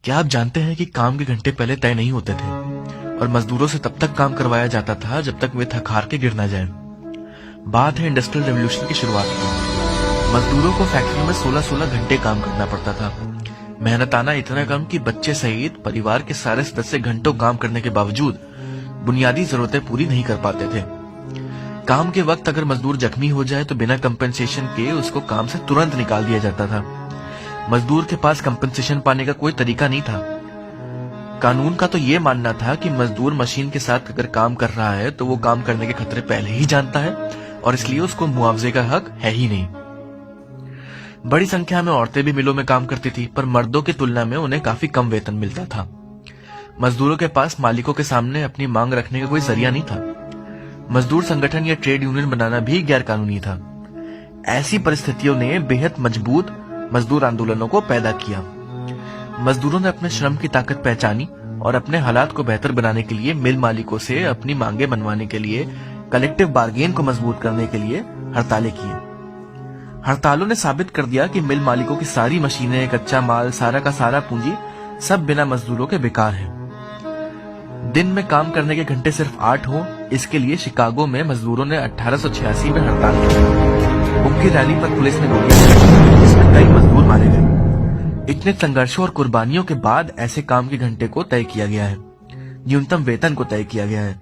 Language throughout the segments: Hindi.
क्या आप जानते हैं कि काम के घंटे पहले तय नहीं होते थे और मजदूरों से तब तक काम करवाया जाता था जब तक वे थक हार के गिर ना जाएं। बात है इंडस्ट्रियल रेवोल्यूशन की शुरुआत की। मजदूरों को फैक्ट्री में 16-16 घंटे काम करना पड़ता था। मेहनताना इतना कम कि बच्चे सहित परिवार के सारे सदस्य घंटों काम करने के बावजूद बुनियादी जरूरतें पूरी नहीं कर पाते थे। काम के वक्त अगर मजदूर जख्मी हो जाए तो बिना कंपेंसेशन के उसको काम से तुरंत निकाल दिया जाता था। मजदूर के पास कंपेंसेशन पाने का कोई तरीका नहीं था। कानून का तो ये मानना था कि मजदूर मशीन के साथ अगर काम कर रहा है तो वो काम करने के खतरे पहले ही जानता है और इसलिए उसको मुआवजे का हक है ही नहीं। बड़ी संख्या में औरतें भी मिलों में काम करती थी, पर मर्दों की तुलना में उन्हें काफी कम वेतन मिलता था। मजदूरों के पास मालिकों के सामने अपनी मांग रखने का कोई जरिया नहीं था। मजदूर संगठन या ट्रेड यूनियन बनाना भी गैर कानूनी था। ऐसी परिस्थितियों ने बेहद मजबूत मजदूर आंदोलनों को पैदा किया। मजदूरों ने अपने श्रम की ताकत पहचानी और अपने हालात को बेहतर बनाने के लिए मिल मालिकों से अपनी मांगे मनवाने के लिए, कलेक्टिव बार्गेन को मजबूत करने के लिए हड़तालें की। हड़तालों ने साबित कर दिया कि मिल मालिकों की सारी मशीनें, कच्चा माल, सारा का सारा पूंजी सब बिना मजदूरों के बेकार है। दिन में काम करने के घंटे सिर्फ 8 हो, इसके लिए शिकागो में मजदूरों ने 1886 में हड़ताल की। उनकी रैली पर पुलिस ने गोलियां, जिसमें कई मजदूर मारे गए। इतने संघर्षों और कुर्बानियों के बाद ऐसे काम के घंटे को तय किया गया है। न्यूनतम वेतन को तय किया गया है।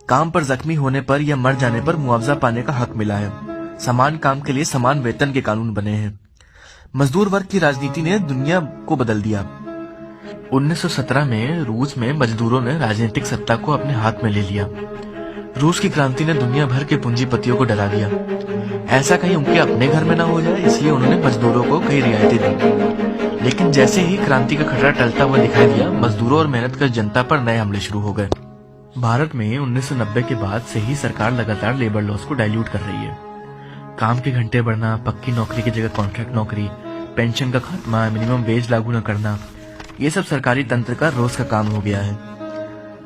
काम पर जख्मी होने पर या मर जाने पर मुआवजा पाने का हक मिला है। समान काम के लिए समान वेतन के कानून बने हैं। मजदूर वर्ग की राजनीति ने दुनिया को बदल दिया। 1917 में रूस में मजदूरों ने राजनीतिक सत्ता को अपने हाथ में ले लिया। रूस की क्रांति ने दुनिया भर के पूंजीपतियों को डरा दिया। ऐसा कहीं उनके अपने घर में ना हो जाए, इसलिए उन्होंने मजदूरों को कई रियायतें दी। लेकिन जैसे ही क्रांति का खतरा टलता हुआ दिखाई दिया, मजदूरों और मेहनतकश जनता पर नए हमले शुरू हो गए। भारत में 1990 के बाद से ही सरकार लगातार लेबर लॉस को डाइल्यूट कर रही है। काम के घंटे बढ़ना, पक्की नौकरी की जगह कॉन्ट्रैक्ट नौकरी, पेंशन का खात्मा, मिनिमम वेज लागू न करना, ये सब सरकारी तंत्र का रोज का काम हो गया है।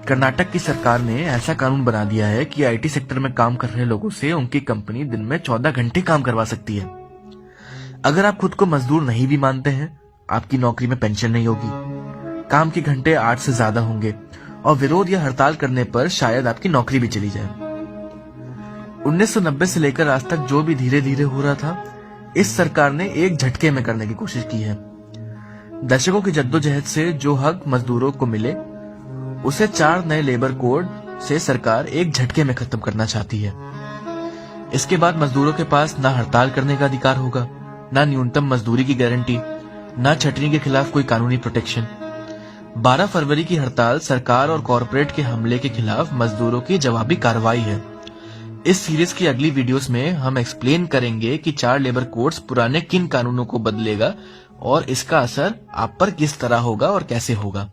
कर्नाटक की सरकार ने ऐसा कानून बना दिया है कि आईटी सेक्टर में काम कर रहे लोगों से उनकी कंपनी दिन में 14 घंटे काम करवा सकती है। अगर आप खुद को मजदूर नहीं भी मानते हैं, आपकी नौकरी में पेंशन नहीं होगी, काम के घंटे 8 से ज्यादा होंगे और विरोध या हड़ताल करने पर शायद आपकी नौकरी भी चली जाए। 1990 से लेकर आज तक जो भी धीरे धीरे हो रहा था, इस सरकार ने एक झटके में करने की कोशिश की है। दशकों की जद्दोजहद से जो हक मजदूरों को मिले, उसे 4 नए लेबर कोड से सरकार एक झटके में खत्म करना चाहती है। इसके बाद मजदूरों के पास ना हड़ताल करने का अधिकार होगा, ना न्यूनतम मजदूरी की गारंटी, ना छटनी के खिलाफ कोई कानूनी प्रोटेक्शन। 12 फरवरी की हड़ताल सरकार और कॉरपोरेट के हमले के खिलाफ मजदूरों की जवाबी कार्रवाई है। इस सीरीज की अगली वीडियोस में हम एक्सप्लेन करेंगे कि 4 लेबर कोड्स पुराने किन कानूनों को बदलेगा और इसका असर आप पर किस तरह होगा और कैसे होगा।